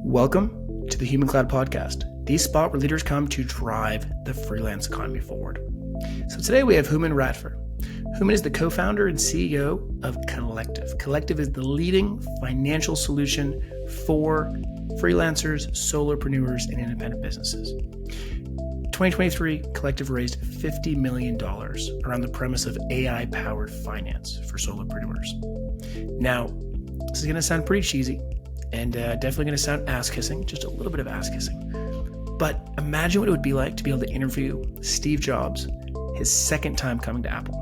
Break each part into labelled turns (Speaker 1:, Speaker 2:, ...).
Speaker 1: Welcome to the Human Cloud Podcast, the spot where leaders come to drive the freelance economy forward. So today we have Hooman Radfar. Hooman is the co-founder and CEO of Collective. Collective is the leading financial solution for freelancers, solopreneurs, and independent businesses. 2023, Collective raised $50 million around the premise of AI-powered finance for solopreneurs. Now, this is going to sound pretty cheesy and definitely going to sound ass-kissing, just a little bit of ass-kissing. But imagine what it would be like to be able to interview Steve Jobs his second time coming to Apple.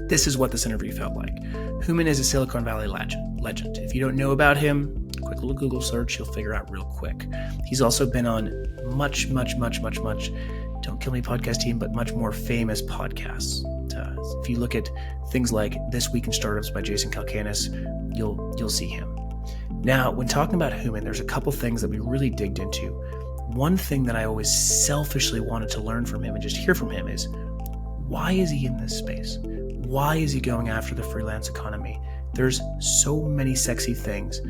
Speaker 1: This is what this interview felt like. Hooman is a Silicon Valley legend. If you don't know about him, quick little Google search, you'll figure out real quick. He's also been on much, don't kill me podcast team, but much more famous podcasts. If you look at things like This Week in Startups by Jason Calacanis, you'll see him. Now, when talking about Hooman, there's a couple things that we really digged into. One thing that I always selfishly wanted to learn from him and just hear from him is, why is he in this space? Why is he going after the freelance economy? There's so many sexy things.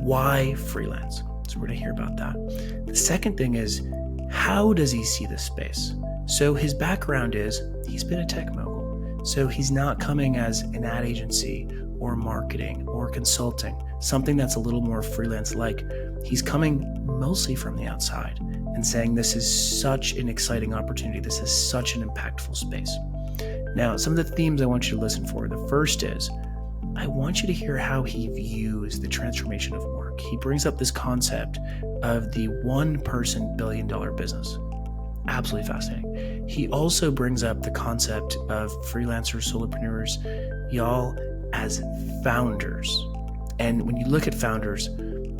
Speaker 1: Why freelance? So we're going to hear about that. The second thing is, how does he see this space? So his background is, he's been a tech mogul. So he's not coming as an ad agency or marketing or consulting, something that's a little more freelance-like. He's coming mostly from the outside and saying this is such an exciting opportunity. This is such an impactful space. Now, some of the themes I want you to listen for. The first is, I want you to hear how he views the transformation of work. He brings up this concept of the one-person billion-dollar business. Absolutely fascinating. He also brings up the concept of freelancers, solopreneurs, y'all, as founders. And when you look at founders,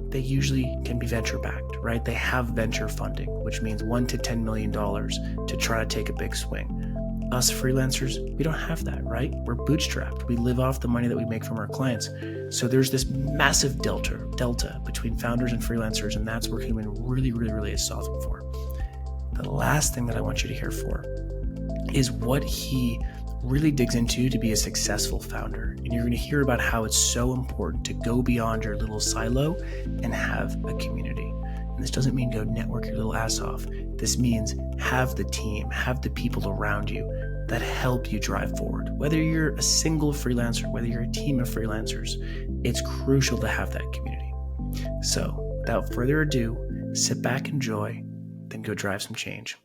Speaker 1: they usually can be venture-backed, right? They have venture funding, which means $1 to $10 million to try to take a big swing. Us freelancers, we don't have that, right? We're bootstrapped. We live off the money that we make from our clients. So there's this massive delta between founders and freelancers, and that's where Hooman really is solving for. The last thing that I want you to hear for is what he really digs into to be a successful founder. And you're going to hear about how it's so important to go beyond your little silo and have a community. And this doesn't mean go network your little ass off. This means have the team, have the people around you that help you drive forward. Whether you're a single freelancer, whether you're a team of freelancers, it's crucial to have that community. So without further ado, sit back, enjoy, then go drive some change.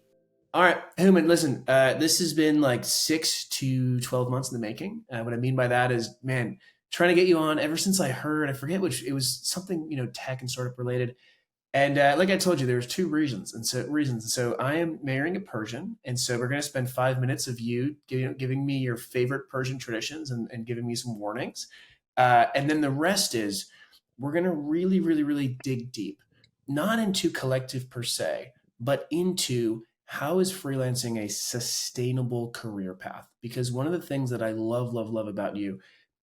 Speaker 1: All right, Hooman, listen, this has been like 6 to 12 months in the making. What I mean by that is, man, trying to get you on ever since I heard, I forget which, it was something, tech and startup related. And like I told you, there's two reasons. And so I am marrying a Persian. And so we're going to spend 5 minutes of you giving me your favorite Persian traditions and giving me some warnings. And then the rest is we're going to really dig deep, not into Collective per se, but into how is freelancing a sustainable career path? Because one of the things that I love about you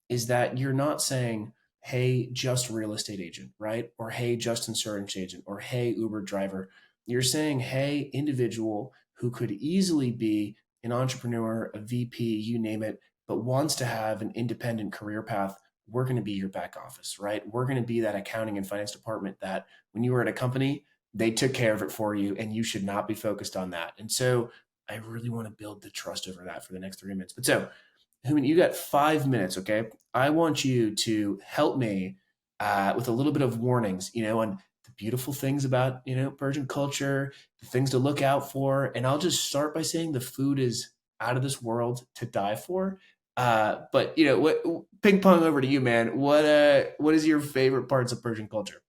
Speaker 1: is that you're not saying, hey, just real estate agent, right? Or hey, just insurance agent, or hey, Uber driver. You're saying, hey, individual who could easily be an entrepreneur, a VP, you name it, but wants to have an independent career path. We're going to be your back office, right? We're going to be that accounting and finance department that when you were at a company, they took care of it for you and you should not be focused on that. And so I really want to build the trust over that for the next 3 minutes. But so, Hooman, you got 5 minutes, okay? I want you to help me with a little bit of warnings, on the beautiful things about, Persian culture, the things to look out for. And I'll just start by saying the food is out of this world to die for. But, what ping pong over to you, man. What is your favorite parts of Persian culture?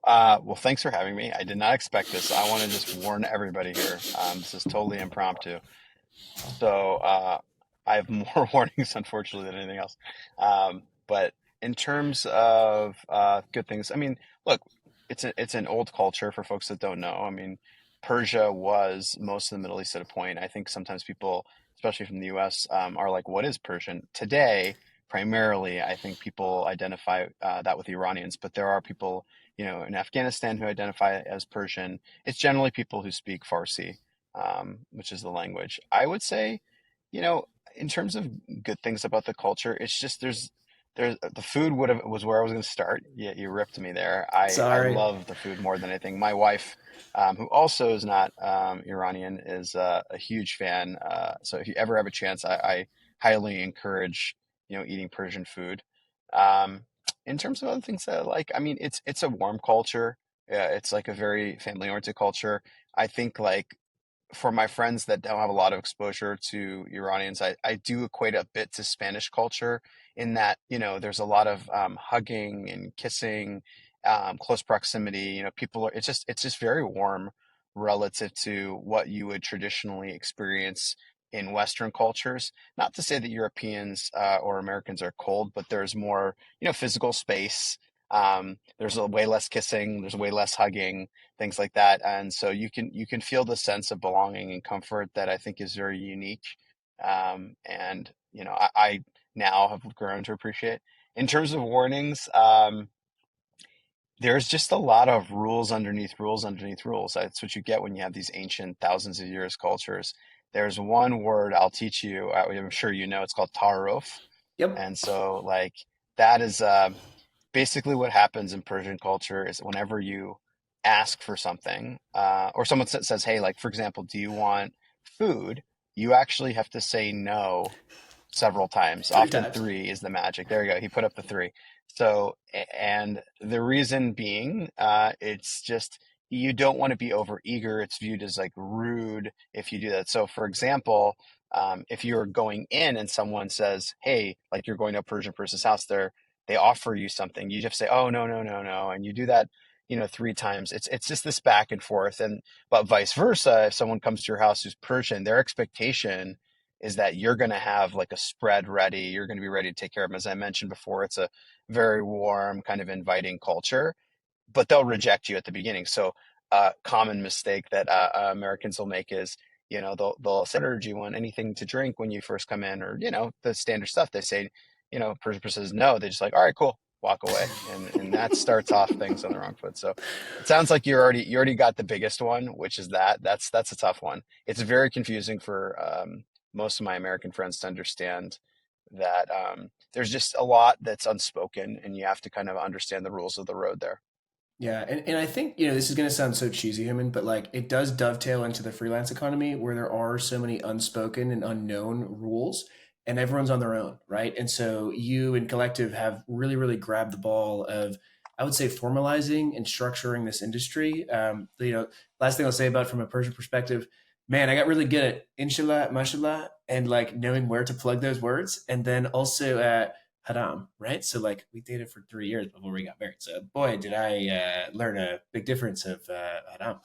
Speaker 2: Well, thanks for having me. I did not expect this. I want to just warn everybody here. This is totally impromptu. So I have more warnings, unfortunately, than anything else. But in terms of good things, I mean, look, it's an old culture for folks that don't know. I mean, Persia was most of the Middle East at a point. I think sometimes people, especially from the US, are like, what is Persian? Today, primarily, I think people identify that with the Iranians, but there are people in Afghanistan who identify as Persian. It's generally people who speak Farsi, which is the language. I would say, in terms of good things about the culture, it's just there's The food was where I was going to start. You ripped me there. I
Speaker 1: Sorry.
Speaker 2: love the food more than anything. My wife, who also is not Iranian, is a huge fan. So if you ever have a chance, I highly encourage eating Persian food. Um, in terms of other things that I like, I mean, it's a warm culture. Yeah, it's like a very family-oriented culture. I think like for my friends that don't have a lot of exposure to Iranians, I do equate a bit to Spanish culture in that, there's a lot of hugging and kissing, close proximity. People are, it's just very warm relative to what you would traditionally experience in Western cultures. Not to say that Europeans or Americans are cold, but there's more, physical space. There's a way less kissing, there's way less hugging, things like that. And so you can feel the sense of belonging and comfort that I think is very unique. And I now have grown to appreciate. In terms of warnings, there's just a lot of rules underneath rules underneath rules. That's what you get when you have these ancient thousands of years cultures. There's one word I'll teach you. I'm sure you know. It's called taruf,
Speaker 1: Yep.
Speaker 2: and so like that is basically what happens in Persian culture is whenever you ask for something, or someone says, hey, like for example, do you want food? You actually have to say no several times.
Speaker 1: Three
Speaker 2: Often
Speaker 1: times.
Speaker 2: three is the magic. There you go. He put up the three. So, and the reason being, it's just you don't want to be over eager. It's viewed as like rude if you do that. So, for example, if you're going in and someone says, "Hey," like you're going to a Persian person's house, they offer you something, you just say, "Oh, no, no, no, no," and you do that, three times. It's just this back and forth, and but vice versa, if someone comes to your house who's Persian, their expectation is that you're going to have like a spread ready. You're going to be ready to take care of them. As I mentioned before, it's a very warm, kind of inviting culture, but they'll reject you at the beginning. So, common mistake that Americans will make is, they'll say, "Do you want anything to drink when you first come in?" Or, the standard stuff. They say, person says no. They just like, "All right, cool," walk away, and that starts off things on the wrong foot. So, it sounds like you already got the biggest one, which is that's a tough one. It's very confusing for most of my American friends to understand that there's just a lot that's unspoken, and you have to kind of understand the rules of the road there.
Speaker 1: Yeah, and I think, this is going to sound so cheesy, Human, but like it does dovetail into the freelance economy where there are so many unspoken and unknown rules and everyone's on their own, right? And so you and Collective have really, really grabbed the ball of, I would say, formalizing and structuring this industry. Last thing I'll say about from a Persian perspective, man, I got really good at inshallah, mashallah, and like knowing where to plug those words. And then also haram, right? So like we dated for 3 years before we got married. So boy, did I learn a big difference of haram.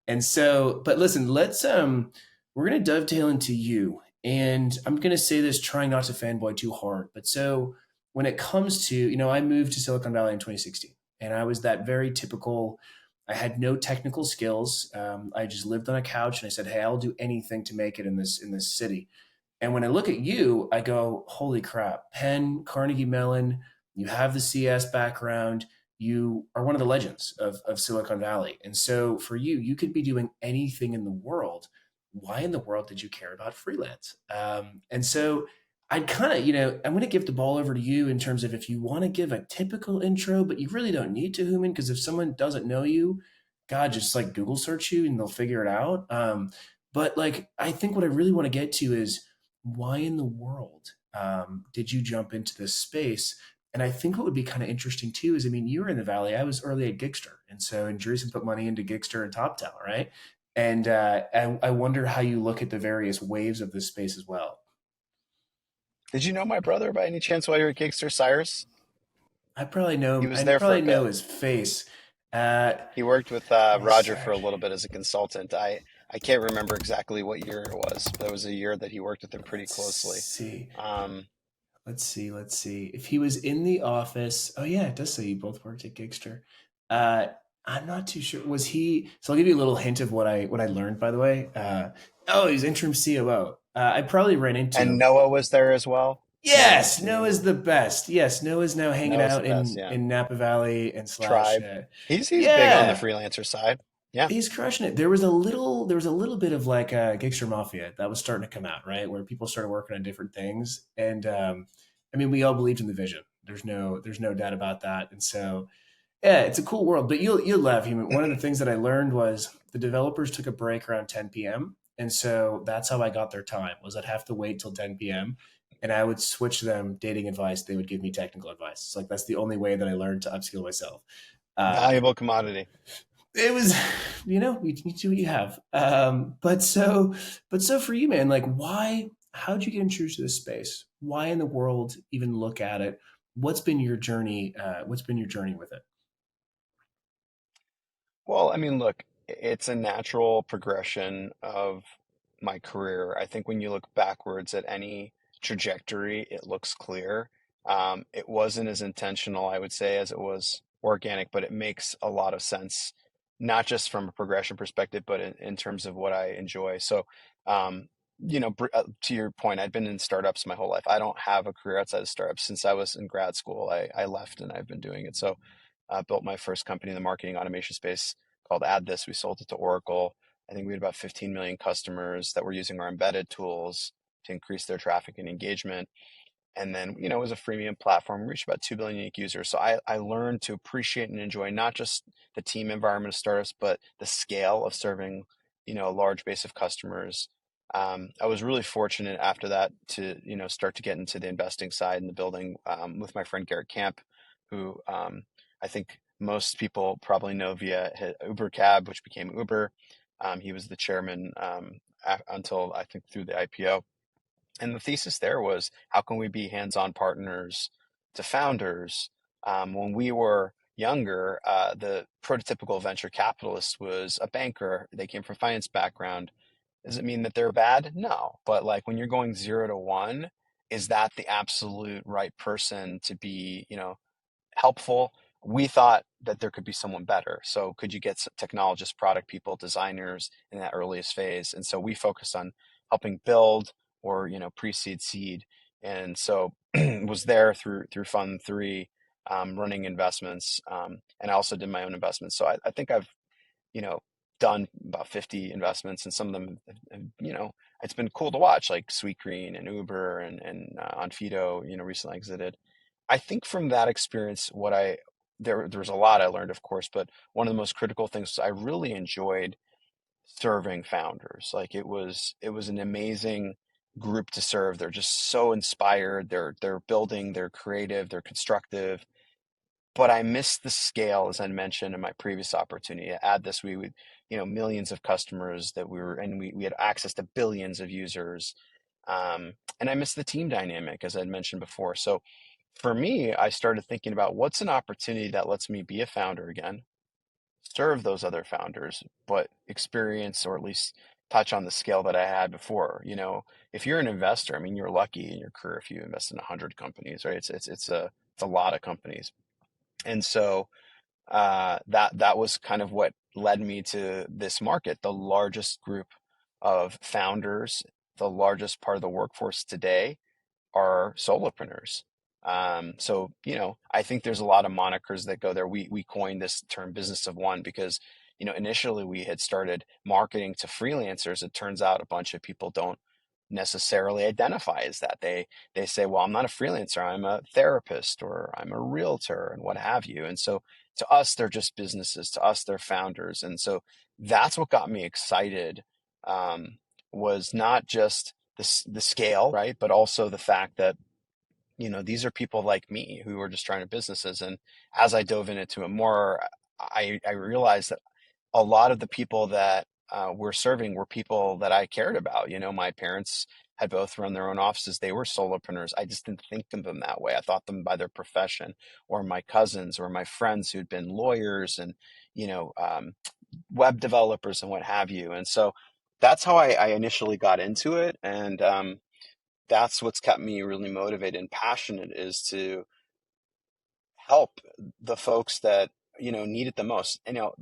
Speaker 1: And so, but listen, we're gonna dovetail into you, and I'm gonna say this, trying not to fanboy too hard. But so when it comes to, I moved to Silicon Valley in 2016, and I was that very typical. I had no technical skills. I just lived on a couch, and I said, "Hey, I'll do anything to make it in this city." And when I look at you, I go, holy crap, Penn, Carnegie Mellon, you have the CS background. You are one of the legends of Silicon Valley. And so for you, you could be doing anything in the world. Why in the world did you care about freelance? And so I'd kind of, I'm going to give the ball over to you in terms of if you want to give a typical intro, but you really don't need to, Hooman, because if someone doesn't know you, God, just like Google search you and they'll figure it out. But like, I think what I really want to get to is, why in the world did you jump into this space? And I think what would be kind of interesting too is, I mean, you were in the Valley. I was early at Gigster. And so Andreessen put money into Gigster and TopTal, right? And I wonder how you look at the various waves of this space as well.
Speaker 2: Did you know my brother by any chance while you were at Gigster, Cyrus?
Speaker 1: I probably know
Speaker 2: He
Speaker 1: him.
Speaker 2: was
Speaker 1: I
Speaker 2: there for a
Speaker 1: probably know
Speaker 2: bit.
Speaker 1: his face. Uh,
Speaker 2: He worked with
Speaker 1: Miss
Speaker 2: Roger for a
Speaker 1: Cyrus.
Speaker 2: little bit as a consultant. I can't remember exactly what year it was, but it was a year that he worked with him pretty
Speaker 1: Let's
Speaker 2: closely.
Speaker 1: see.
Speaker 2: Um,
Speaker 1: Let's see. If he was in the office, oh yeah, it does say you both worked at Gigster. Uh, I'm not too sure. Was he? So I'll give you a little hint of what I learned. By the way, oh, he's interim COO. I probably ran into
Speaker 2: and
Speaker 1: him.
Speaker 2: Noah was there as well. Noah
Speaker 1: Yes, Noah's
Speaker 2: too.
Speaker 1: the best. Yes, Noah's now hanging
Speaker 2: Noah's the
Speaker 1: out
Speaker 2: best.
Speaker 1: in
Speaker 2: Yeah.
Speaker 1: in Napa Valley and slash.
Speaker 2: Tribe. He's big on the
Speaker 1: Yeah,
Speaker 2: freelancer side. Yeah.
Speaker 1: he's crushing it. There was a little bit of like a Gigster Mafia that was starting to come out, right? Where people started working on different things. And I mean, we all believed in the vision. There's no doubt about that. And so yeah, it's a cool world, but you'll laugh. Human. One of the things that I learned was the developers took a break around 10 p.m. And so that's how I got their time was I'd have to wait till 10 p.m. and I would switch them dating advice. They would give me technical advice. It's like that's the only way that I learned to upskill myself. Uh,
Speaker 2: Valuable commodity.
Speaker 1: it was, you do what you have. But so for you, man, like why? How'd you get introduced to this space? Why in the world even look at it? What's been your journey? What's been your journey with it?
Speaker 2: Well, I mean, look, it's a natural progression of my career. I think when you look backwards at any trajectory, it looks clear. It wasn't as intentional, I would say, as it was organic, but it makes a lot of sense, not just from a progression perspective, but in terms of what I enjoy. So, to your point, I've been in startups my whole life. I don't have a career outside of startups. Since I was in grad school, I left and I've been doing it. So, I built my first company in the marketing automation space called AddThis. We sold it to Oracle. I think we had about 15 million customers that were using our embedded tools to increase their traffic and engagement. And then, it was a freemium platform. We reached about 2 billion unique users. So I learned to appreciate and enjoy not just the team environment of startups, but the scale of serving, a large base of customers. I was really fortunate after that to, start to get into the investing side and the building with my friend Garrett Camp, who I think most people probably know via Uber Cab, which became Uber. He was the chairman until I think through the IPO. And the thesis there was how can we be hands-on partners to founders? When we were younger, the prototypical venture capitalist was a banker. They came from finance background. Does it mean that they're bad? No. But like when you're going 0 to 1, is that the absolute right person to be, helpful? We thought that there could be someone better. So could you get technologists, product people, designers in that earliest phase? And so we focused on helping build or, pre-seed seed. And so was there through Fund 3, running investments. And I also did my own investments. So I think I've, you know, done about 50 investments, and some of them, it's been cool to watch, like Sweet Green and Uber and Onfido, recently exited. I think from that experience, there was a lot I learned, of course, but one of the most critical things was I really enjoyed serving founders. Like it was an amazing group to serve. They're just so inspired. They're building, they're creative, they're constructive. But I missed the scale, as I mentioned in my previous opportunity. Add this, we would, millions of customers that we had access to billions of users. And I missed the team dynamic, as I'd mentioned before. So for me, I started thinking about what's an opportunity that lets me be a founder again, serve those other founders, but experience or at least touch on the scale that I had before. If you're an investor, I mean, you're lucky in your career if you invest in 100 companies, right? It's a lot of companies. And so that was kind of what led me to this market, the largest group of founders, the largest part of the workforce today are solopreneurs. So, I think there's a lot of monikers that go there. We coined this term business of one because, initially we had started marketing to freelancers. It turns out a bunch of people don't necessarily identify as that. They say, well, I'm not a freelancer, I'm a therapist or I'm a realtor and what have you. And so to us, they're just businesses. To us, they're founders. And so that's what got me excited, was not just the scale, right? But also the fact that, these are people like me who are just trying to businesses. And as I dove into it more, I realized that a lot of the people that we're serving were people that I cared about. My parents had both run their own offices. They were solopreneurs. I just didn't think of them that way. I thought them by their profession, or my cousins or my friends who'd been lawyers and, you know, um, web developers and what have you. And so that's how I initially got into it. And that's what's kept me really motivated and passionate, is to help the folks that need it the most.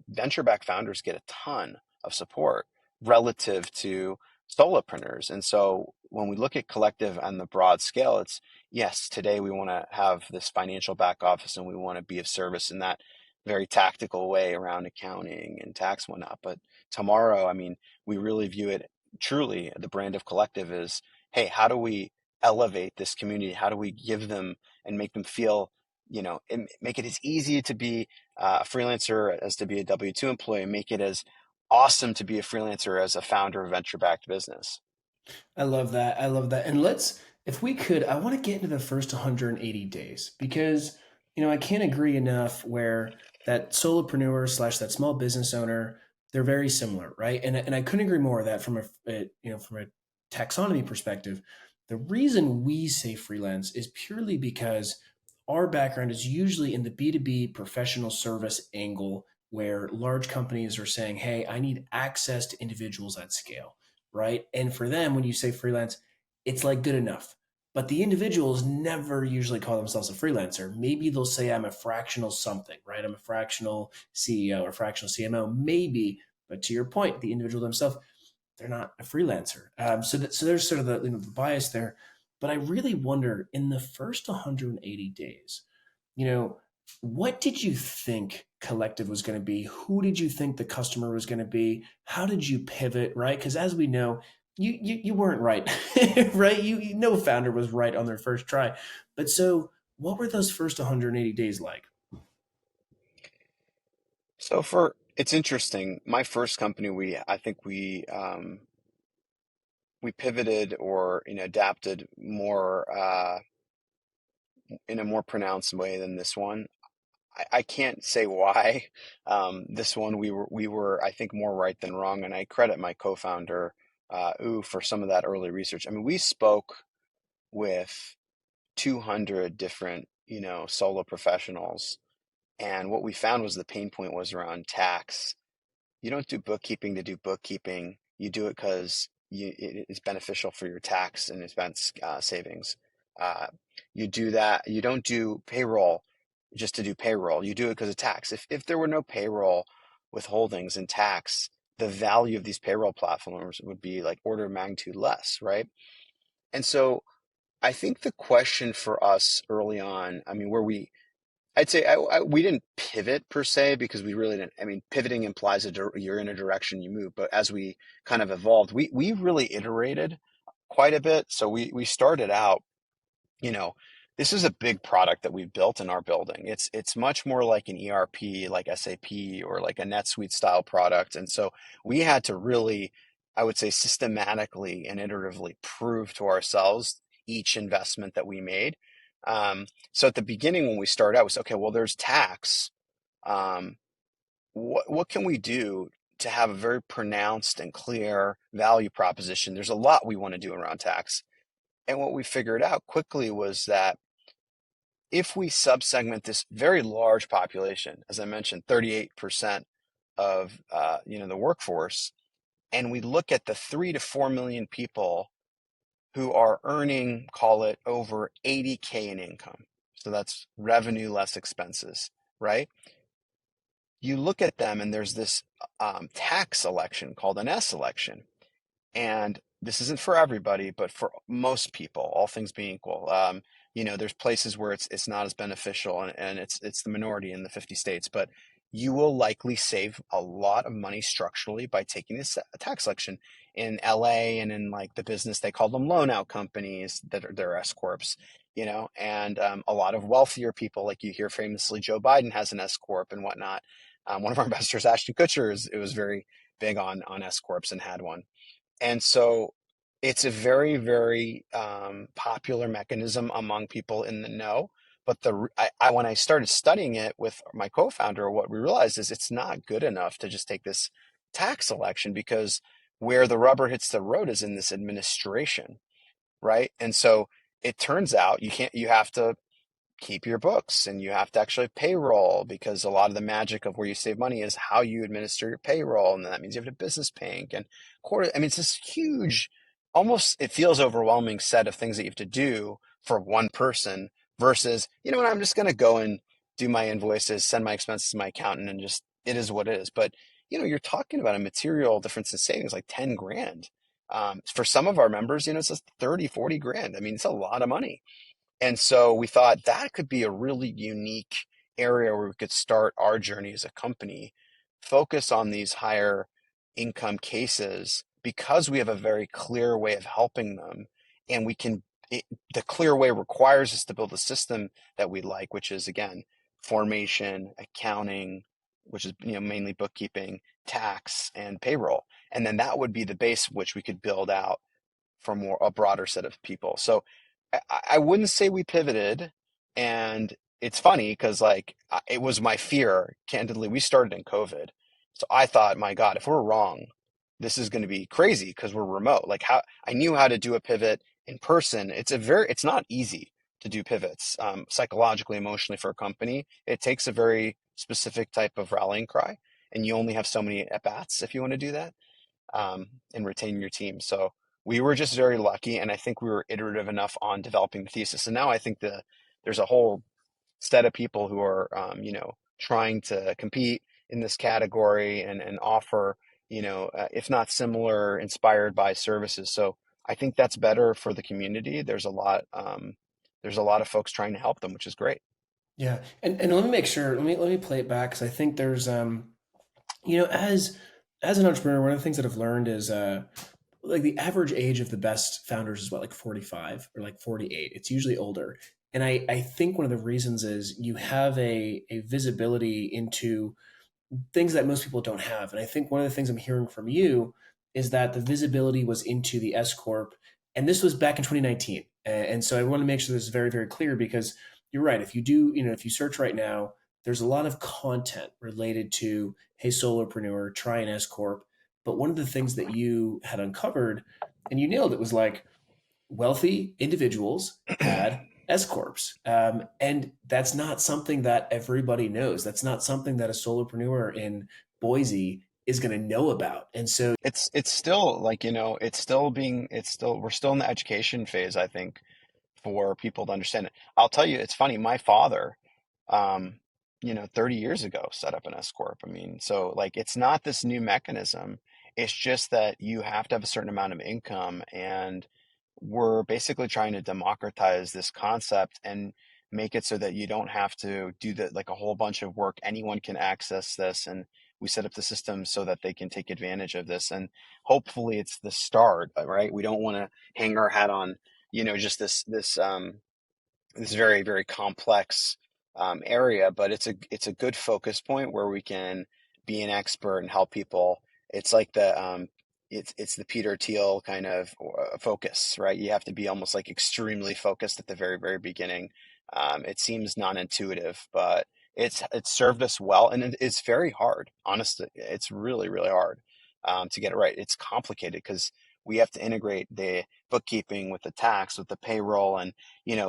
Speaker 2: Venture backed founders get a ton of support relative to solopreneurs. And so when we look at collective on the broad scale, it's yes, today we want to have this financial back office and we want to be of service in that very tactical way around accounting and tax and whatnot. But tomorrow, I mean, we really view it truly, the brand of collective is, hey, how do we elevate this community? How do we give them and make them feel, and make it as easy to be a freelancer as to be a W-2 employee, make it as awesome to be a freelancer as a founder of venture-backed business?
Speaker 1: I love that. I love that. And if we could, I want to get into the first 180 days because, I can't agree enough where that solopreneur slash that small business owner, they're very similar, right? And I couldn't agree more of that from from a taxonomy perspective. The reason we say freelance is purely because our background is usually in the B2B professional service angle where large companies are saying, hey, I need access to individuals at scale, right? And for them, when you say freelance, it's like good enough. But the individuals never usually call themselves a freelancer. Maybe they'll say I'm a fractional something, right? I'm a fractional CEO or fractional CMO, maybe. But to your point, the individual themselves, they're not a freelancer. So there's sort of the bias there. But I really wonder in the first 180 days, you know, what did you think Collective was going to be? Who did you think the customer was going to be? How did you pivot, right? Because as we know, you weren't right, right? No founder was right on their first try. But so what were those first 180 days like?
Speaker 2: So it's interesting. My first company, I think we pivoted or adapted more in a more pronounced way than this one. I can't say why. This one we were I think more right than wrong, and I credit my co-founder for some of that early research. I mean, we spoke with 200 different solo professionals, and what we found was the pain point was around tax. You don't do bookkeeping to do bookkeeping. You do it because it is beneficial for your tax and expense savings. Uh, you do that. You don't do payroll just to do payroll. You do it because of tax. If there were no payroll withholdings and tax, the value of these payroll platforms would be like order of magnitude less, right? And so I think the question for us early on, I mean, I'd say we didn't pivot per se because we really didn't. I mean, pivoting implies you're in a direction you move, but as we kind of evolved, we really iterated quite a bit. So we started out, you know, this is a big product that we've built in our building. It's much more like an ERP, like SAP or like a NetSuite style product, and so we had to really, I would say, systematically and iteratively prove to ourselves each investment that we made. So at the beginning, when we started out, we said, okay, well, there's tax. Um, what can we do to have a very pronounced and clear value proposition? There's a lot we want to do around tax. And what we figured out quickly was that if we subsegment this very large population, as I mentioned, 38% of the workforce, and we look at the 3 to 4 million people who are earning, call it over 80K in income. So that's revenue less expenses, right? You look at them and there's this tax election called an S election. And this isn't for everybody, but for most people, all things being equal, there's places where it's not as beneficial, and it's the minority in the 50 states, but you will likely save a lot of money structurally by taking this tax election. In LA and in like the business, they call them loan out companies that are they're S-Corps, and a lot of wealthier people, like you hear famously, Joe Biden has an S-Corp and whatnot. One of our investors, Ashton Kutcher, it was very big on S-Corps and had one. And so it's a very, very popular mechanism among people in the know. But when I started studying it with my co-founder, what we realized is it's not good enough to just take this tax election, because where the rubber hits the road is in this administration, right? And so it turns out you have to keep your books, and you have to actually payroll, because a lot of the magic of where you save money is how you administer your payroll. And that means you have a business bank and quarter. I mean, it's this huge, almost, it feels overwhelming set of things that you have to do for one person versus, what, I'm just going to go and do my invoices, send my expenses to my accountant, and just, it is what it is. But, you're talking about a material difference in savings, like 10 grand. For some of our members, it's just 30, 40 grand. I mean, it's a lot of money. And so we thought that could be a really unique area where we could start our journey as a company, focus on these higher income cases because we have a very clear way of helping them. And we can it, the clear way requires us to build a system that we like, which is again, formation, accounting, which is mainly bookkeeping, tax, and payroll. And then that would be the base which we could build out for a broader set of people. So I wouldn't say we pivoted, and it's funny because like it was my fear. Candidly, we started in COVID, so I thought, my God, if we're wrong, this is going to be crazy because we're remote. Like how I knew how to do a pivot in person. It's not easy to do pivots psychologically, emotionally for a company. It takes a very specific type of rallying cry, and you only have so many at bats if you want to do that and retain your team. So we were just very lucky, and I think we were iterative enough on developing the thesis. And now I think there's a whole set of people who are, trying to compete in this category and offer, if not similar, inspired by services. So I think that's better for the community. There's a lot of folks trying to help them, which is great.
Speaker 1: Yeah, and let me make sure. Let me play it back because I think there's you know, as an entrepreneur, one of the things that I've learned is like the average age of the best founders is what, like 45 or like 48. It's usually older. And I think one of the reasons is you have a visibility into things that most people don't have. And I think one of the things I'm hearing from you is that the visibility was into the S-Corp. And this was back in 2019. And so I want to make sure this is very, very clear because you're right. If you do, if you search right now, there's a lot of content related to, hey, solopreneur, try an S-Corp. But one of the things that you had uncovered and you nailed it was like wealthy individuals had S corps, and that's not something that everybody knows. That's not something that a solopreneur in Boise is going to know about. And so,
Speaker 2: It's still like, we're still in the education phase, I think, for people to understand it. I'll tell you, it's funny. My father, um, 30 years ago set up an S corp. I mean, so like it's not this new mechanism. It's just that you have to have a certain amount of income, and we're basically trying to democratize this concept and make it so that you don't have to do like a whole bunch of work. Anyone can access this, and we set up the system so that they can take advantage of this. And hopefully, it's the start, right? We don't want to hang our hat on, just this very, very complex area, but it's a good focus point where we can be an expert and help people. It's like it's the Peter Thiel kind of focus, right? You have to be almost like extremely focused at the very, very beginning. It seems non-intuitive, but it's served us well, and it's very hard. Honestly, it's really, really hard to get it right. It's complicated because we have to integrate the bookkeeping with the tax, with the payroll, and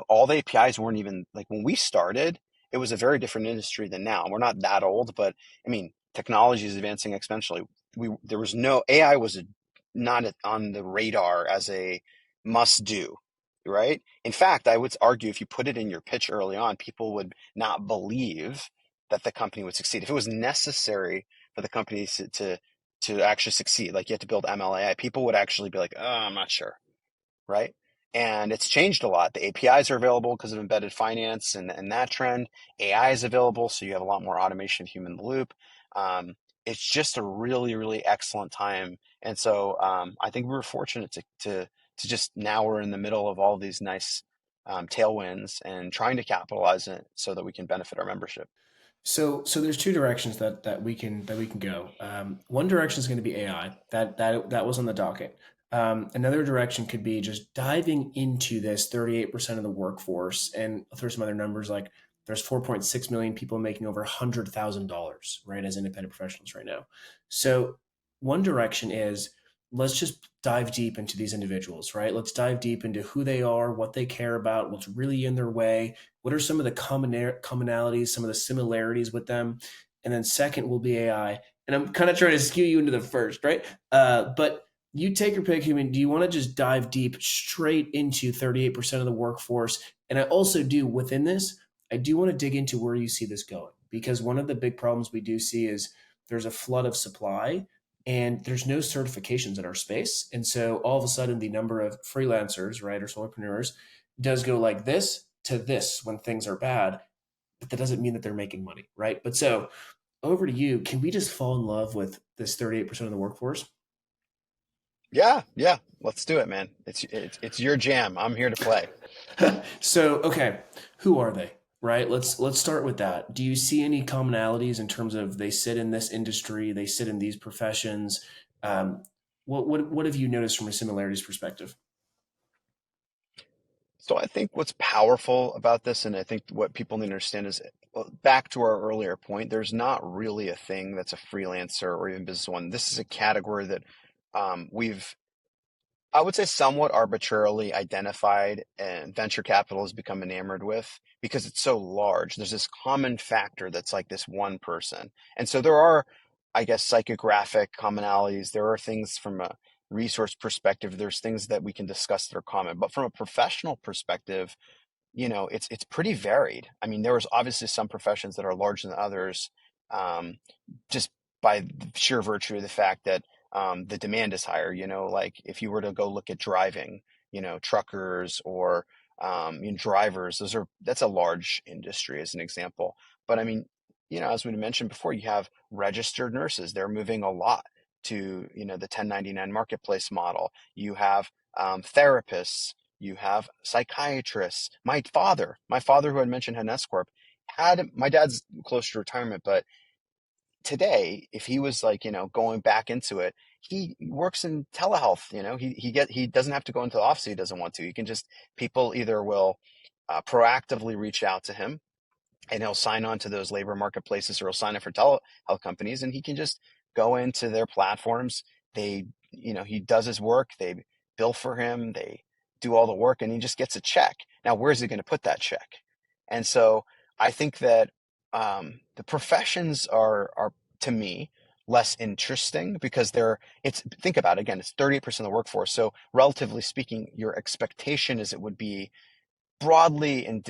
Speaker 2: all the APIs weren't even like when we started, it was a very different industry than now. We're not that old, but I mean, technology is advancing exponentially. There was no AI was not on the radar as a must do, right? In fact, I would argue if you put it in your pitch early on, people would not believe that the company would succeed. If it was necessary for the company to actually succeed, like you have to build MLAI, people would actually be like, oh, I'm not sure, right? And it's changed a lot. The APIs are available because of embedded finance and that trend. AI is available, so you have a lot more automation of human in the loop. Um, it's just a really, really excellent time. And so I think we were fortunate to just now we're in the middle of all these nice tailwinds and trying to capitalize it so that we can benefit our membership.
Speaker 1: so there's two directions that we can go. One direction is going to be AI. That was on the docket. Another direction could be just diving into this 38% of the workforce, and I'll throw some other numbers like there's 4.6 million people making over $100,000 right as independent professionals right now. So one direction is let's just dive deep into these individuals, right? Let's dive deep into who they are, what they care about, what's really in their way, what are some of the commonalities, some of the similarities with them? And then second will be AI. And I'm kind of trying to skew you into the first, right? But you take your pick, Human. Do you want to just dive deep straight into 38% of the workforce? And I also do within this, I do want to dig into where you see this going because one of the big problems we do see is there's a flood of supply and there's no certifications in our space. And so all of a sudden, the number of freelancers, right, or solopreneurs does go like this to this when things are bad, but that doesn't mean that they're making money, right? But so over to you. Can we just fall in love with this 38% of the workforce?
Speaker 2: Yeah, yeah. Let's do it, man. It's your jam. I'm here to play.
Speaker 1: So, okay, who are they? Right? Let's start with that. Do you see any commonalities in terms of they sit in this industry, they sit in these professions? Um, what have you noticed from a similarities perspective?
Speaker 2: So I think what's powerful about this, and I think what people need to understand is, well, back to our earlier point, there's not really a thing that's a freelancer or even business one. This is a category that we've, I would say, somewhat arbitrarily identified, and venture capital has become enamored with because it's so large. There's this common factor that's like this one person. And so there are, I guess, psychographic commonalities. There are things from a resource perspective. There's things that we can discuss that are common. But from a professional perspective, it's pretty varied. I mean, there was obviously some professions that are larger than others, um, just by the sheer virtue of the fact that the demand is higher. Like if you were to go look at driving, truckers or drivers, that's a large industry as an example. But I mean, as we mentioned before, you have registered nurses. They're moving a lot to the 1099 marketplace model. You have therapists. You have psychiatrists. My father, who I mentioned had an S-Corp, my dad's close to retirement, but today, if he was like, going back into it, he works in telehealth. He doesn't have to go into the office if he doesn't want to. He can just people either will proactively reach out to him and he'll sign on to those labor marketplaces or he'll sign up for telehealth companies and he can just go into their platforms. He does his work, they bill for him, they do all the work and he just gets a check. Now, where's he going to put that check? And so I think that the professions are to me less interesting because think about it, again, it's 38% of the workforce. So relatively speaking, your expectation is it would be broadly and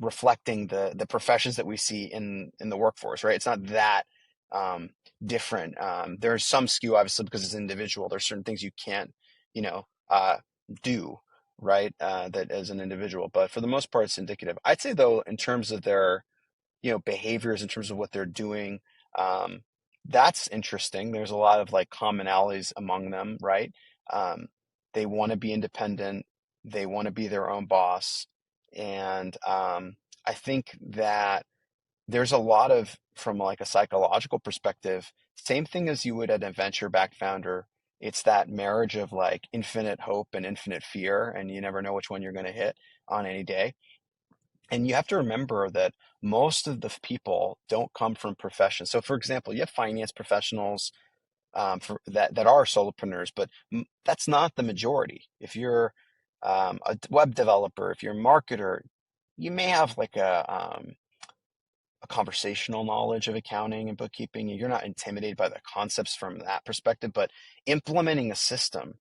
Speaker 2: reflecting the professions that we see in the workforce, right? It's not that um, different. There's some skew obviously because it's individual. There's certain things you can't you know do, right, that as an individual, but for the most part it's indicative. I'd say though, in terms of their behaviors, in terms of what they're doing, um, that's interesting. There's a lot of like commonalities among them, right? um, they want to be independent, they want to be their own boss, and I think that there's a lot of, from like a psychological perspective, same thing as you would at a venture-backed founder. It's that marriage of like infinite hope and infinite fear, and you never know which one you're going to hit on any day. And you have to remember that most of the people don't come from professions. So, for example, you have finance professionals that are solopreneurs, but that's not the majority. If you're a web developer, if you're a marketer, you may have like a conversational knowledge of accounting and bookkeeping. You're not intimidated by the concepts from that perspective, but implementing a system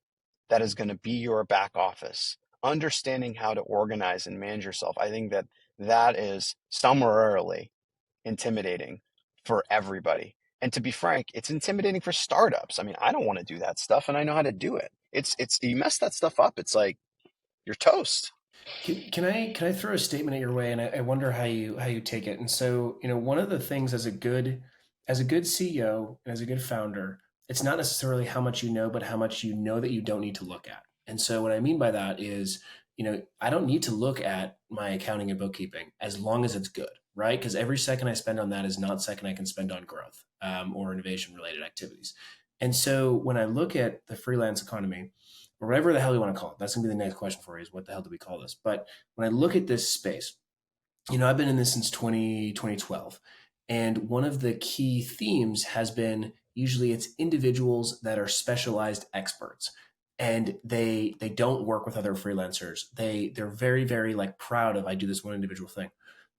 Speaker 2: that is going to be your back office, understanding how to organize and manage yourself, I think that that is summarily intimidating for everybody. And to be frank, it's intimidating for startups. I mean, I don't want to do that stuff and I know how to do it. It's you mess that stuff up, it's like you're toast.
Speaker 1: Can I throw a statement at your way, and I wonder how you take it. And so, one of the things as a good CEO and as a good founder, it's not necessarily how much you know, but how much you know that you don't need to look at. And so, what I mean by that is, I don't need to look at my accounting and bookkeeping as long as it's good, right? Because every second I spend on that is not second I can spend on growth or innovation related activities. And so, when I look at the freelance economy, or whatever the hell you want to call it. That's going to be the next question for you is what the hell do we call this? But when I look at this space, I've been in this since 2012. And one of the key themes has been usually it's individuals that are specialized experts. And they don't work with other freelancers. They're very, very like proud of I do this one individual thing.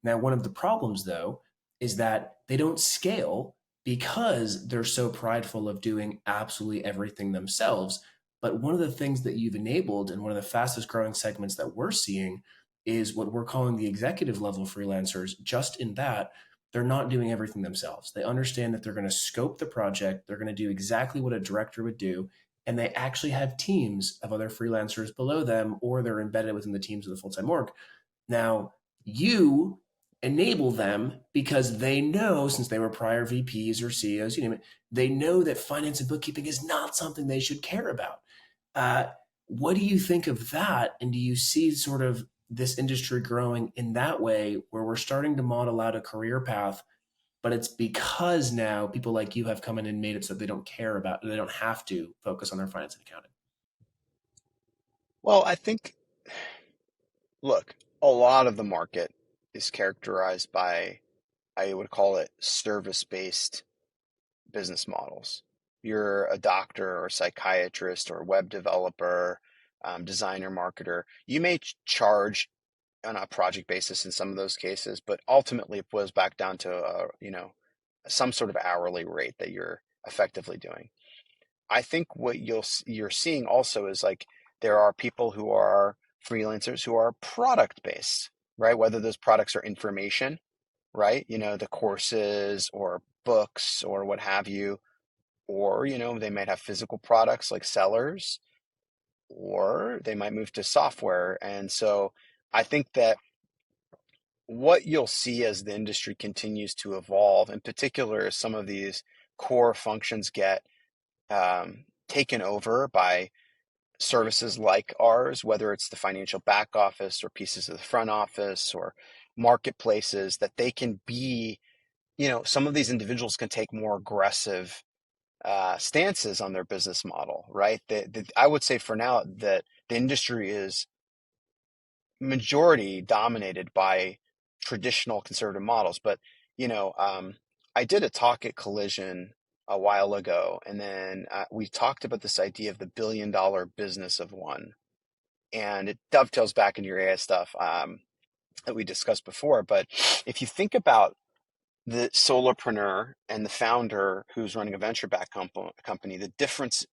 Speaker 1: Now, one of the problems though is that they don't scale because they're so prideful of doing absolutely everything themselves. But one of the things that you've enabled and one of the fastest growing segments that we're seeing is what we're calling the executive level freelancers, just in that they're not doing everything themselves. They understand that they're going to scope the project, they're going to do exactly what a director would do, and they actually have teams of other freelancers below them, or they're embedded within the teams of the full time org. Now, you enable them because they know, since they were prior VPs or CEOs, you name it, they know that finance and bookkeeping is not something they should care about. Uh, what do you think of that? And do you see sort of this industry growing in that way where we're starting to model out a career path, but it's because now people like you have come in and made it so they don't care about, they don't have to focus on their finance and accounting?
Speaker 2: Well, I think, look, a lot of the market is characterized by, I would call it service-based business models. You're a doctor or psychiatrist or web developer, designer, marketer. You may charge on a project basis in some of those cases, but ultimately it boils back down to some sort of hourly rate that you're effectively doing. I think what you're seeing also is like there are people who are freelancers who are product based, right? Whether those products are information, right? The courses or books or what have you, or they might have physical products like sellers, or they might move to software. And so I think that what you'll see as the industry continues to evolve, in particular, as some of these core functions get taken over by services like ours, whether it's the financial back office or pieces of the front office or marketplaces, that they can be, some of these individuals can take more aggressive stances on their business model, right? I would say for now that the industry is majority dominated by traditional conservative models. But, you know, um, I did a talk at Collision a while ago, and then we talked about this idea of the billion-dollar business of one. And it dovetails back into your AI stuff that we discussed before. But if you think about the solopreneur and the founder who's running a venture-backed company, the difference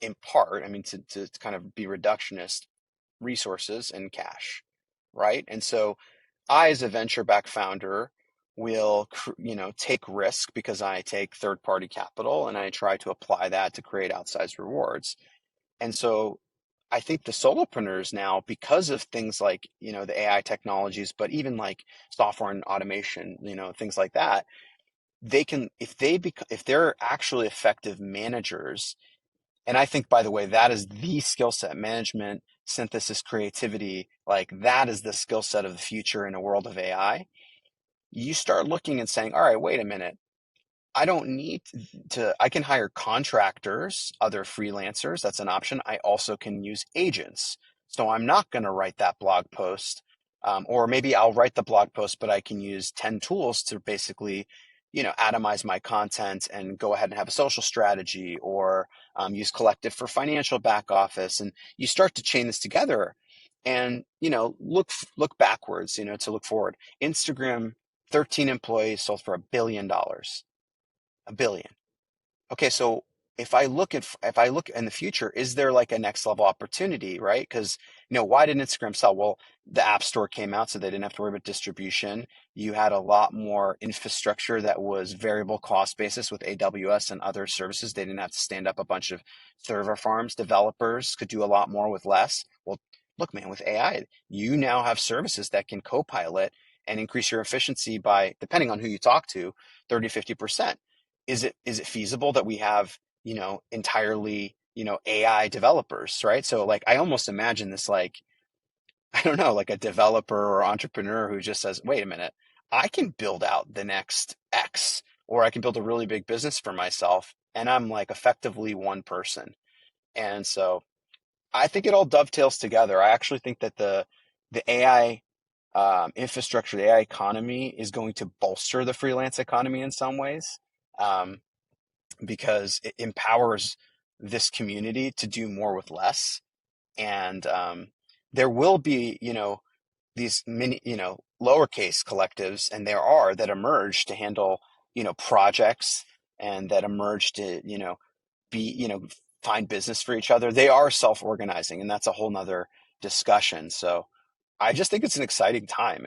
Speaker 2: in part, I mean, to kind of be reductionist, resources and cash, right? And so I, as a venture-backed founder, will, take risk because I take third-party capital and I try to apply that to create outsized rewards. And so I think the solopreneurs now, because of things like, the AI technologies, but even like software and automation, things like that, they can, if they're actually effective managers, and I think, by the way, that is the skill set: management, synthesis, creativity. Like that is the skill set of the future in a world of AI. You start looking and saying, all right, wait a minute. I don't need I can hire contractors, other freelancers. That's an option. I also can use agents. So I'm not going to write that blog post. Or maybe I'll write the blog post, but I can use 10 tools to basically, atomize my content and go ahead and have a social strategy, or use Collective for financial back office. And you start to chain this together and, look backwards, to look forward. Instagram, 13 employees, sold for $1 billion. A billion. Okay, so if I look in the future, is there like a next level opportunity, right? Because why didn't Instagram sell? Well, the App Store came out, so they didn't have to worry about distribution. You had a lot more infrastructure that was variable cost basis with AWS and other services. They didn't have to stand up a bunch of server farms. Developers could do a lot more with less. Well, look, man, with AI, you now have services that can co-pilot and increase your efficiency by, depending on who you talk to, 30, 50%. Is it feasible that we have, entirely, AI developers, right? So like I almost imagine this like, I don't know, like a developer or entrepreneur who just says, wait a minute, I can build out the next X, or I can build a really big business for myself, and I'm like effectively one person. And so I think it all dovetails together. I actually think that the AI infrastructure, the AI economy is going to bolster the freelance economy in some ways. Um, because it empowers this community to do more with less. And there will be, these many, lowercase collectives, and there are that emerge to handle, projects, and that emerge to, be, find business for each other. They are self-organizing, and that's a whole nother discussion. So I just think it's an exciting time.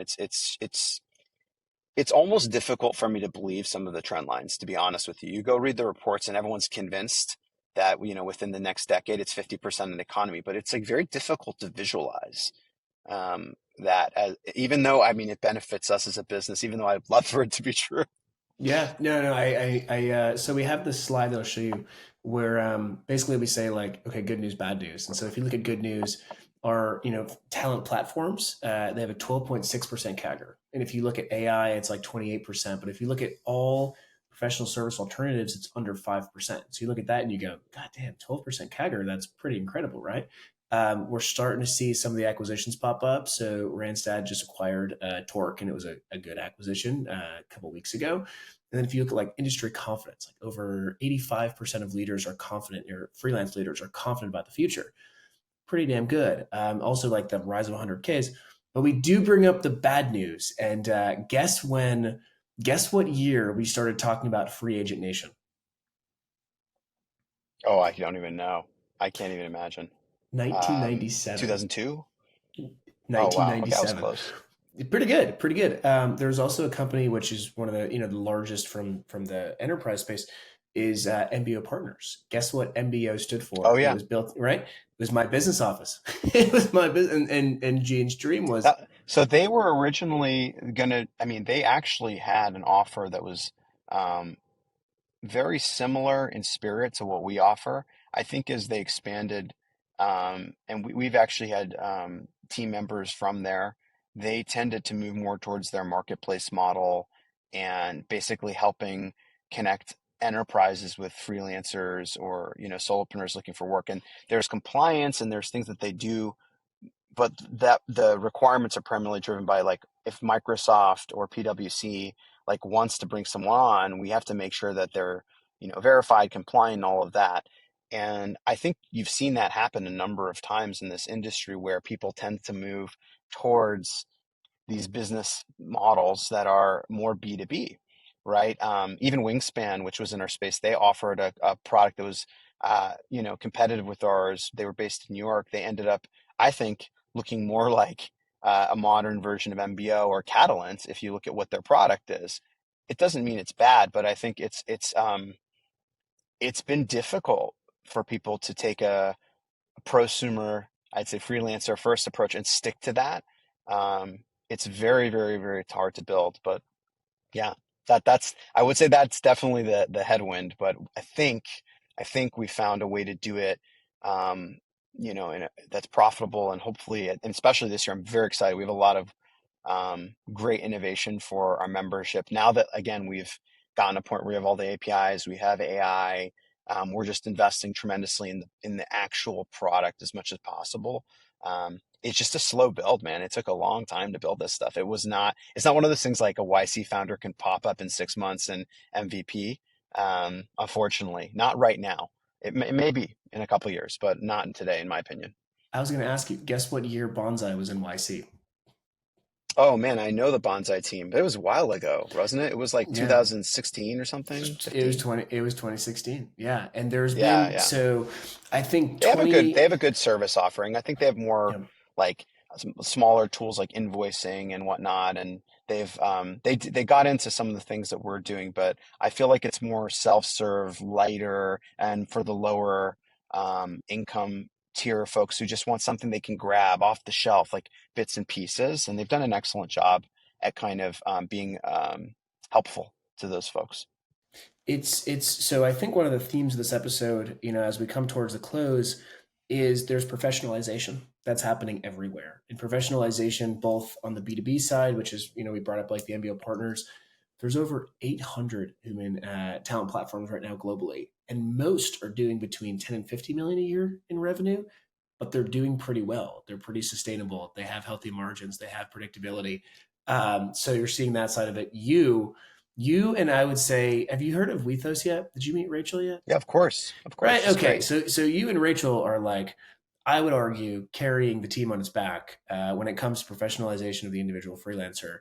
Speaker 2: It's almost difficult for me to believe some of the trend lines, to be honest with you. You go read the reports and everyone's convinced that, within the next decade, it's 50% of the economy, but it's like very difficult to visualize that, even though, I mean, it benefits us as a business, even though I'd love for it to be true.
Speaker 1: Yeah, no. So we have this slide that I'll show you where basically we say like, okay, good news, bad news. And so if you look at good news, our talent platforms, they have a 12.6% CAGR, and if you look at AI, it's like 28%. But if you look at all professional service alternatives, it's under 5%. So you look at that and you go, God damn, 12% CAGR, that's pretty incredible, right? We're starting to see some of the acquisitions pop up. So Randstad just acquired Torque, and it was a good acquisition a couple of weeks ago. And then if you look at like industry confidence, like over 85% of leaders are confident, or freelance leaders are confident about the future. Pretty damn good. Also like the rise of 100Ks. But we do bring up the bad news. And guess what year we started talking about Free Agent Nation?
Speaker 2: Oh, I don't even know. I can't even imagine.
Speaker 1: 1997.
Speaker 2: 2002? Oh, wow. Okay, I was
Speaker 1: 1997.
Speaker 2: close.
Speaker 1: Pretty good, pretty good. There's also a company which is one of the largest from the enterprise space is MBO Partners. Guess what MBO stood
Speaker 2: Oh,
Speaker 1: for? It
Speaker 2: yeah.
Speaker 1: was built right. It was my business office. It was my business, and Gene's dream was
Speaker 2: So they were originally gonna, I mean, they actually had an offer that was um, very similar in spirit to what we offer. I think as they expanded, and we've actually had team members from there, they tended to move more towards their marketplace model and basically helping connect enterprises with freelancers or, solopreneurs looking for work. And there's compliance and there's things that they do, but that the requirements are primarily driven by like if Microsoft or PwC like wants to bring someone on, we have to make sure that they're, verified, compliant, and all of that. And I think you've seen that happen a number of times in this industry where people tend to move towards these business models that are more B2B, right? Even Wingspan, which was in our space, they offered a product that was, competitive with ours. They were based in New York. They ended up, I think, looking more like a modern version of MBO or Catalent. If you look at what their product is, it doesn't mean it's bad, but I think it's been difficult for people to take a prosumer, I'd say freelancer first approach and stick to that. It's very, very, very hard to build, but yeah, that's I would say that's definitely the headwind, but I think we found a way to do it, um, that's profitable and hopefully, and especially this year, I'm very excited. We have a lot of great innovation for our membership. Now that again we've gotten a point where we have all the APIs, we have AI. We're just investing tremendously in the actual product as much as possible. It's just a slow build, man. It took a long time to build this stuff. It's not one of those things like a YC founder can pop up in 6 months and MVP. Unfortunately, not right now. It may be in a couple years, but not in today, in my opinion.
Speaker 1: I was going to ask you, guess what year Bonsai was in YC?
Speaker 2: Oh man, I know the Bonsai team, but it was a while ago, wasn't it? It was like
Speaker 1: Yeah,
Speaker 2: 2016 or something, 15.
Speaker 1: it was 2016. Yeah, and there's
Speaker 2: Yeah,
Speaker 1: been
Speaker 2: yeah.
Speaker 1: so I think
Speaker 2: They have a good
Speaker 1: 20.
Speaker 2: they have a good service offering. I think they have more
Speaker 1: You know,
Speaker 2: like smaller tools like invoicing and whatnot, and they got into some of the things that we're doing, but I feel like it's more self-serve, lighter, and for the lower income tier folks who just want something they can grab off the shelf, like bits and pieces. And they've done an excellent job at kind of being helpful to those folks.
Speaker 1: it's so I think one of the themes of this episode, as we come towards the close, is there's professionalization that's happening everywhere. And professionalization both on the B2B side, which is, we brought up like the MBO partners. There's over 800 human talent platforms right now globally, and most are doing between 10 and 50 million a year in revenue, but they're doing pretty well. They're pretty sustainable. They have healthy margins. They have predictability. So you're seeing that side of it. You and I would say, have you heard of Wethos yet? Did you meet Rachel yet?
Speaker 2: Yeah, of course, of course.
Speaker 1: Right.
Speaker 2: She's
Speaker 1: Okay.
Speaker 2: great.
Speaker 1: So you and Rachel are like, I would argue, carrying the team on its back when it comes to professionalization of the individual freelancer.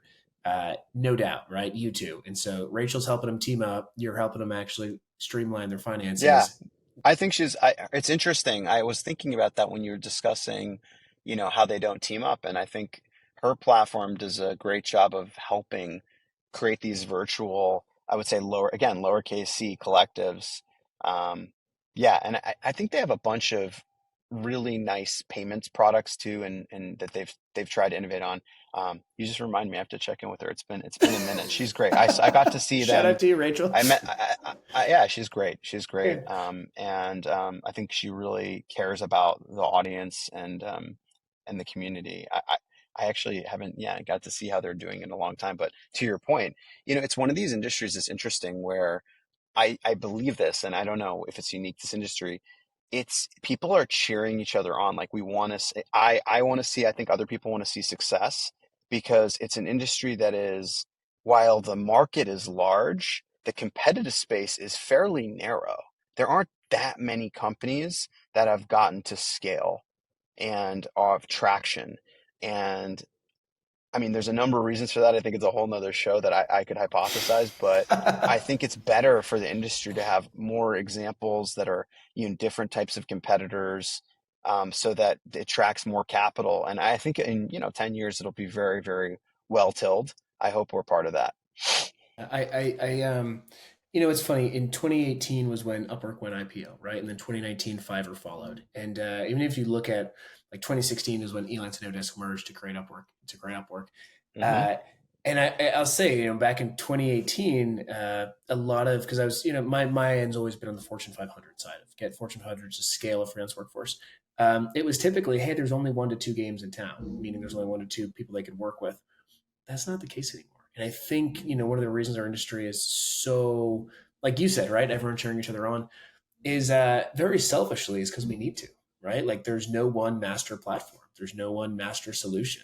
Speaker 1: No doubt, right? You two. And so Rachel's helping them team up. You're helping them actually streamline their
Speaker 2: Yeah,
Speaker 1: finances.
Speaker 2: I think it's interesting. I was thinking about that when you were discussing, how they don't team up. And I think her platform does a great job of helping create these virtual, I would say lowercase c collectives. Um, yeah, and I think they have a bunch of really nice payments products too, and that they've tried to innovate on. You just remind me, I have to check in with her. It's been a minute. She's great. I got to see
Speaker 1: Shout
Speaker 2: them.
Speaker 1: out to you, Rachel.
Speaker 2: I met, yeah, she's great. She's
Speaker 1: Yeah.
Speaker 2: great. And I think she really cares about the audience and the community. I actually haven't, yeah, got to see how they're doing in a long time. But to your point, it's one of these industries that's interesting where I believe this, and I don't know if it's unique to this industry. It's people are cheering each other on. Like we want to say, I want to see, I think other people want to see success because it's an industry that is, while the market is large, the competitive space is fairly narrow. There aren't that many companies that have gotten to scale and of traction. And I mean, there's a number of reasons for that. I think it's a whole nother show that I could hypothesize, but I think it's better for the industry to have more examples that are, different types of competitors, so that it attracts more capital. And I think in, 10 years, it'll be very, very well tilled. I hope we're part of that.
Speaker 1: It's funny. In 2018 was when Upwork went IPO, right? And then 2019, Fiverr followed. And even if you look at like 2016 is when Elance and Odesk merged to create Upwork.
Speaker 2: Hmm.
Speaker 1: Uh, and I'll say, back in 2018, a lot of, because I was, my end's always been on the Fortune 500 side of get Fortune 500 to scale a freelance workforce. It was typically, hey, there's only 1 to 2 games in town, meaning there's only 1 to 2 people they could work with. That's not the case anymore. And I think, one of the reasons our industry is so, like you said, right? Everyone cheering each other on is very selfishly is because we need to, right? Like there's no one master platform. There's no one master solution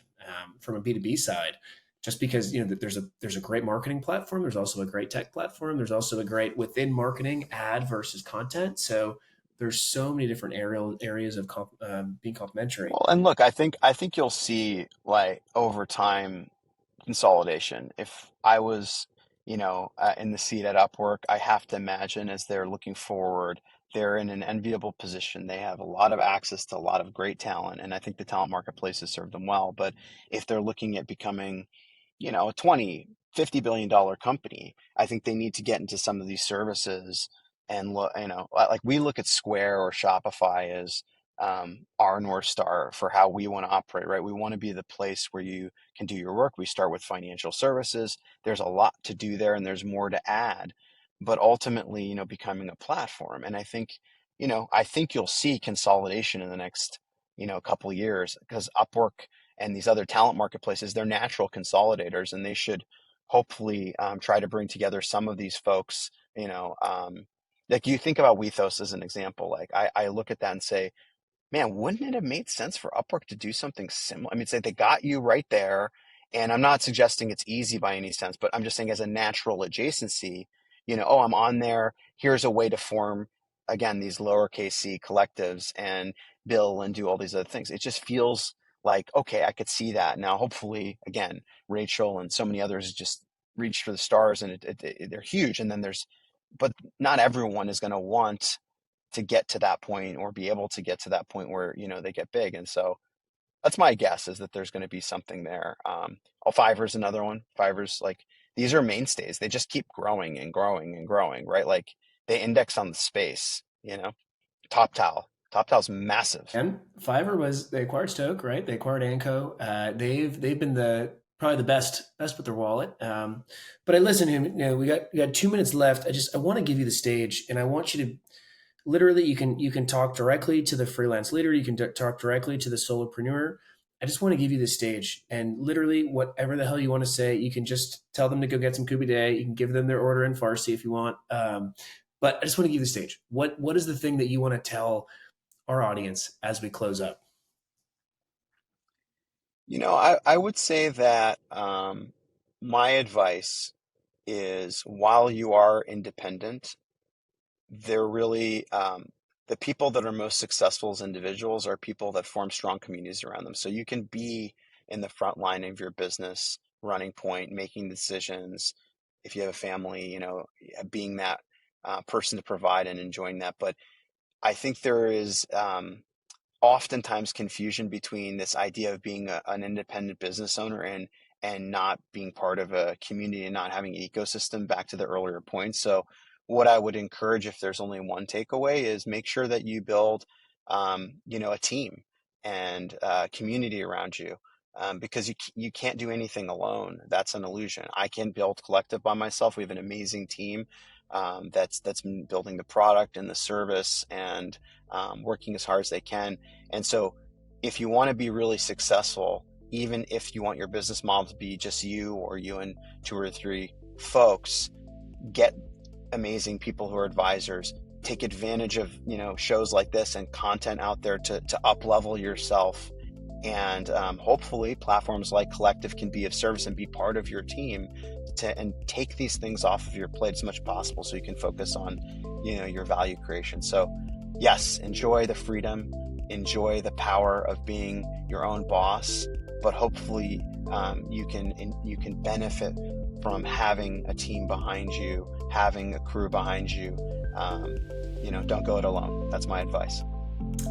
Speaker 1: from a B2B side. Just because, that there's a great marketing platform. There's also a great tech platform. There's also a great within marketing ad versus content. So there's so many different areas of being complementary.
Speaker 2: Well, and look, I think you'll see like over time consolidation. If I was, in the seat at Upwork, I have to imagine as they're looking forward, they're in an enviable position. They have a lot of access to a lot of great talent, and I think the talent marketplace has served them well. But if they're looking at becoming, a 20, $50 billion company, I think they need to get into some of these services and look, like we look at Square or Shopify as our North Star for how we want to operate, right? We want to be the place where you can do your work. We start with financial services. There's a lot to do there and there's more to add, but ultimately, becoming a platform. And I think you'll see consolidation in the next, couple of years because Upwork and these other talent marketplaces, they're natural consolidators and they should hopefully try to bring together some of these folks, like you think about Wethos as an example. Like I look at that and say, man, wouldn't it have made sense for Upwork to do something similar? I mean, say they got you right there, and I'm not suggesting it's easy by any sense, but I'm just saying as a natural adjacency, oh, I'm on there. Here's a way to form, again, these lowercase c collectives and bill and do all these other things. It just feels like, okay, I could see that. Now, hopefully, again, Rachel and so many others just reach for the stars and they're huge. And then but not everyone is going to want to get to that point or be able to get to that point where they get big. And so that's my guess is that there's going to be something there. Fiverr's another one. Fiverr's like these are mainstays. They just keep growing and growing and growing, right? Like they index on the space. TopTal's massive.
Speaker 1: And Fiverr was they acquired Stoke, right? They acquired Anco. They've been the probably the best with their wallet. But I listen to him. We got 2 minutes left. I want to give you the stage, and I want you to literally you can talk directly to the freelance leader. You can talk directly to the solopreneur. I just want to give you the stage, and literally whatever the hell you want to say, you can just tell them to go get some kubi day. You can give them their order in Farsi if you want. But I just want to give you the stage. What is the thing that you want to tell our audience as we close up?
Speaker 2: I would say that my advice is while you are independent, they're really the people that are most successful as individuals are people that form strong communities around them. So you can be in the front line of your business, running point, making decisions. If you have a family, being that person to provide and enjoying that. But I think there is oftentimes confusion between this idea of being an independent business owner and not being part of a community and not having an ecosystem back to the earlier point. So what I would encourage if there's only one takeaway is make sure that you build a team and community around you. Because you can't do anything alone. That's an illusion. I can build Collective by myself. We have an amazing team that's been building the product and the service and working as hard as they can. And so if you want to be really successful, even if you want your business model to be just you or you and 2 or 3 folks, get amazing people who are advisors. Take advantage of shows like this and content out there to up level yourself. And hopefully platforms like Collective can be of service and be part of your team and take these things off of your plate as much as possible so you can focus on your value creation. So yes, enjoy the freedom, enjoy the power of being your own boss, but hopefully you can benefit from having a team behind you, having a crew behind you. Don't go it alone. That's my advice.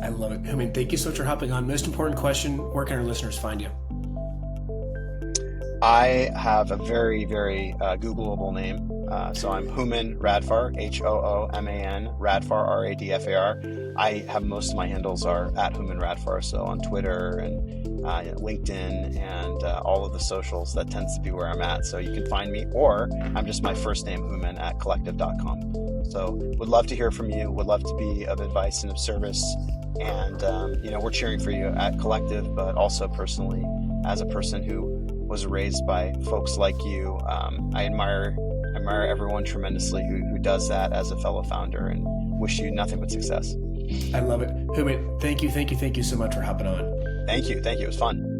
Speaker 1: I love it. Hooman, thank you so much for hopping on. Most important question, where can our listeners find you?
Speaker 2: I have a very, very Googleable name. So I'm Hooman Radfar, Hooman, Radfar, Radfar. I have most of my handles are at Hooman Radfar. So on Twitter and LinkedIn and all of the socials, that tends to be where I'm at. So you can find me, or I'm just my first name, Hooman, at collective.com. So would love to hear from you, would love to be of advice and of service. And, we're cheering for you at Collective, but also personally as a person who was raised by folks like you. I admire everyone tremendously who does that as a fellow founder, and wish you nothing but success.
Speaker 1: I love it. Hooman, thank you so much for hopping on.
Speaker 2: Thank you. It was fun.